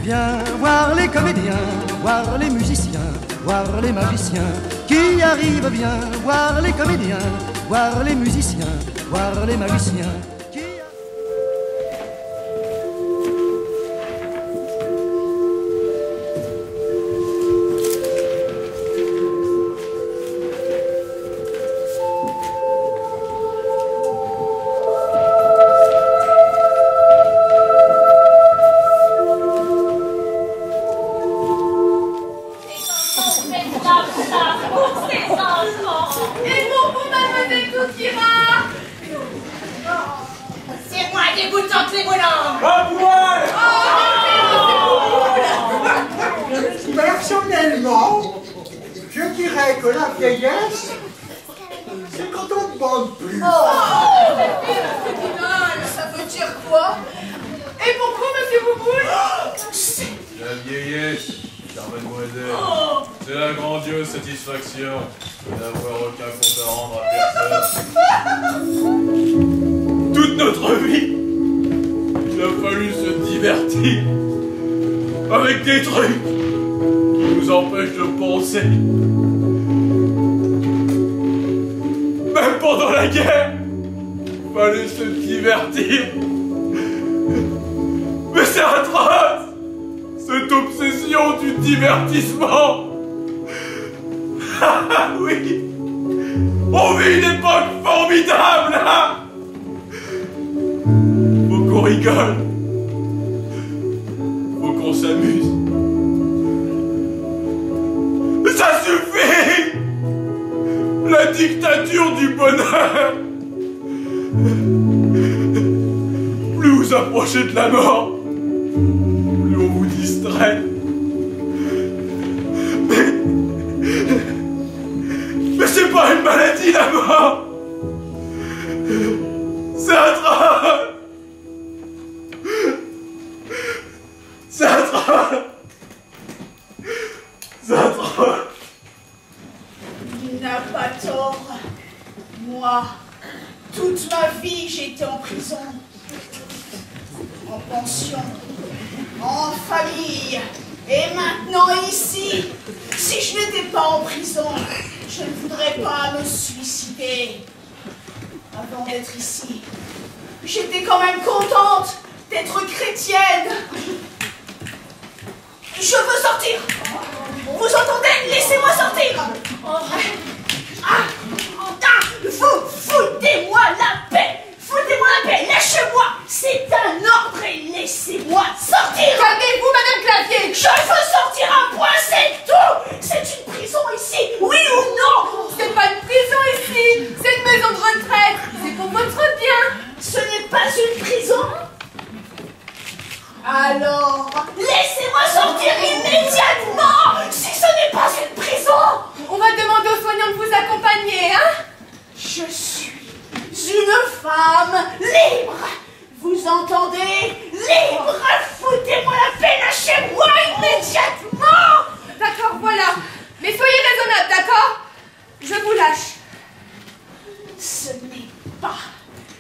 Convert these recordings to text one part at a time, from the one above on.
Viens voir les comédiens, voir les musiciens, voir les magiciens qui arrivent. Viens voir les comédiens, voir les musiciens, voir les magiciens. Personnellement, je dirais que la vieillesse, c'est quand on ne bande plus. Ça veut dire quoi? Et pourquoi, monsieur Bouboule? La vieillesse, chère mademoiselle, c'est la grandiose satisfaction de n'avoir aucun compte à rendre à personne. Toute notre vie, il a fallu se divertir avec des trucs qui nous empêchent de penser. Même pendant la guerre, il fallait se divertir. Mais c'est atroce, cette obsession du divertissement. Ah oui, on vit une époque formidable, hein. Faut qu'on rigole, faut qu'on s'amuse. Ça suffit! La dictature du bonheur! Plus vous approchez de la mort, plus on vous distrait. Mais c'est pas une maladie, la mort! C'est atroce! C'est atroce! C'est atroce! Il n'a pas tort. Moi, toute ma vie, j'étais en prison. En pension. En famille. Et maintenant ici. Si je n'étais pas en prison, je ne voudrais pas me suicider. Avant d'être ici, j'étais quand même contente d'être chrétienne. Je veux sortir. Vous entendez? Laissez-moi sortir. Foutez-moi la paix. Foutez-moi la paix. Lâchez-moi. C'est un ordre et laissez-moi sortir. Calmez-vous, Madame Clavier. Je veux sortir un point, c'est tout. C'est une prison ici, oui ou non? C'est pas une prison ici. C'est une maison de retraite. C'est pour votre bien. Ce n'est pas une prison? Alors, laissez-moi sortir immédiatement. Si ce n'est pas une prison. On va demander aux soignants de vous accompagner, hein? Je suis une femme libre. Vous entendez? Libre. Foutez-moi la paix, lâchez-moi immédiatement. D'accord, voilà. Mais soyez raisonnable, d'accord? Je vous lâche. Ce n'est pas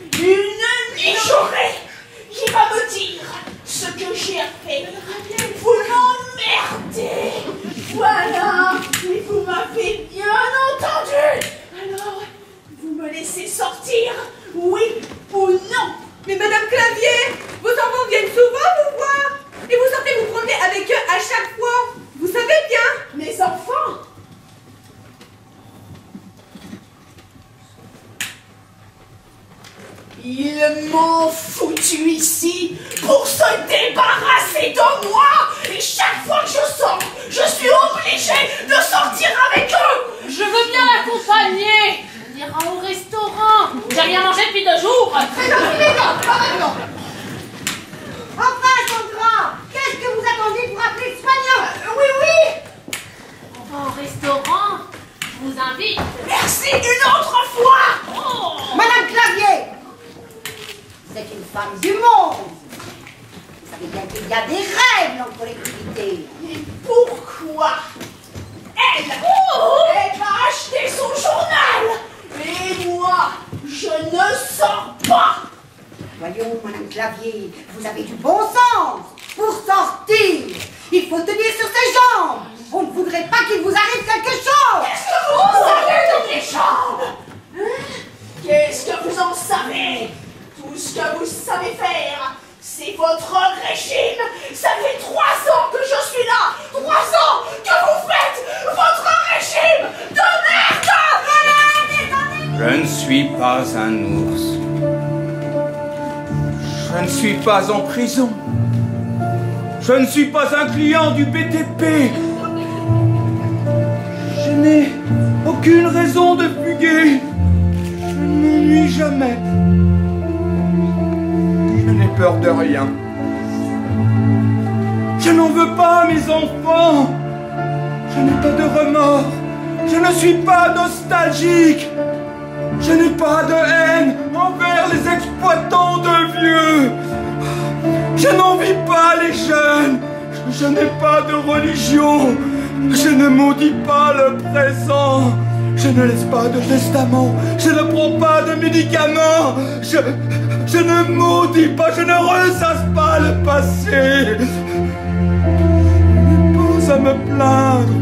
une mijaurée qui va me dire ce que j'ai à faire. Vous m'emmerdez. Voilà. Et vous m'avez bien entendu. Alors, vous me laissez sortir, oui ou non? Mais Madame Clavier, vos enfants viennent souvent vous voir. Et vous sortez vous promener avec eux à chaque fois. Vous savez bien. Mes enfants? Ils m'ont foutu ici pour se débarrasser de moi. Et chaque fois que je sors, je suis obligée de sortir avec eux. Je veux bien l'accompagner. On ira au restaurant. J'ai rien mangé depuis 2 jours. Enfin, Sandra, qu'est-ce que vous attendez pour appeler ce soignant? Oui. On va au restaurant. Je vous invite. Merci une autre fois. Oh. Madame Clavier, vous êtes une femme du monde. Vous savez bien qu'il y a des règles en collectivité. Et pourquoi elle va acheter son journal et moi, je ne sors pas. Voyons, Madame Clavier, vous avez du bon sens. Pour sortir, il faut tenir sur ses jambes. On ne voudrait pas qu'il vous arrive quelque chose. Qu'est-ce que vous savez de mes jambes? Qu'est-ce que vous en savez? Tout ce que vous savez faire, c'est votre régime. Ça fait 3 ans que je suis là. 3 ans que vous faites votre régime de merde. Je ne suis pas un ours. Je ne suis pas en prison. Je ne suis pas un client du BTP. Je n'ai aucune raison de fuguer. Je ne m'ennuie jamais. Je n'ai peur de rien. Je n'en veux pas à mes enfants. Je n'ai pas de remords. Je ne suis pas nostalgique. Je n'ai pas de haine envers les exploitants de vieux. Je n'envie pas les jeunes. Je n'ai pas de religion. Je ne maudis pas le présent. Je ne laisse pas de testament. Je ne prends pas de médicaments. Je ne maudis pas. Je ne ressasse pas le passé. Je n'ai pas à me plaindre.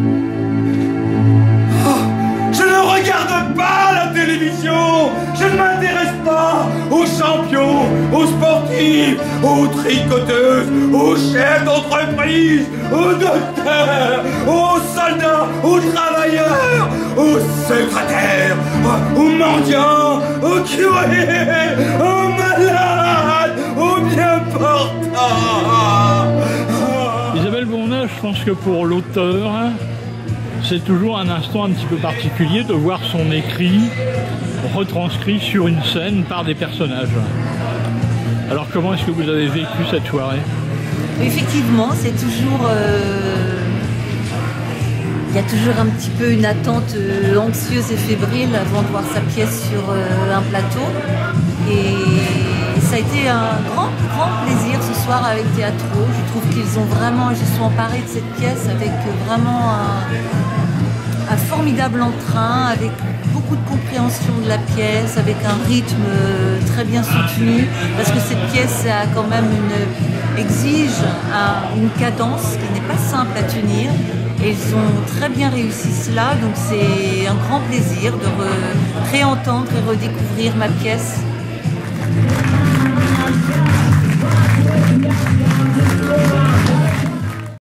Je ne regarde pas la télévision. Je ne m'intéresse pas aux champions, aux sportifs, aux tricoteuses, aux chefs d'entreprise, aux docteurs, aux soldats, aux travailleurs, aux secrétaires, aux mendiants, aux curés, aux malades, aux bien portants. Isabelle Bourneuf, je pense que pour l'auteur, c'est toujours un instant un petit peu particulier de voir son écrit retranscrit sur une scène par des personnages. Alors comment est-ce que vous avez vécu cette soirée? Effectivement, c'est toujours... il y a toujours un petit peu une attente anxieuse et fébrile avant de voir sa pièce sur un plateau. Et ça a été un grand plaisir ce soir avec Théâtro. Je trouve qu'ils ont vraiment, ils se sont emparés de cette pièce avec vraiment un formidable entrain, avec beaucoup de compréhension de la pièce, avec un rythme très bien soutenu, parce que cette pièce a quand même exige une cadence qui n'est pas simple à tenir. Et ils ont très bien réussi cela, donc c'est un grand plaisir de réentendre et redécouvrir ma pièce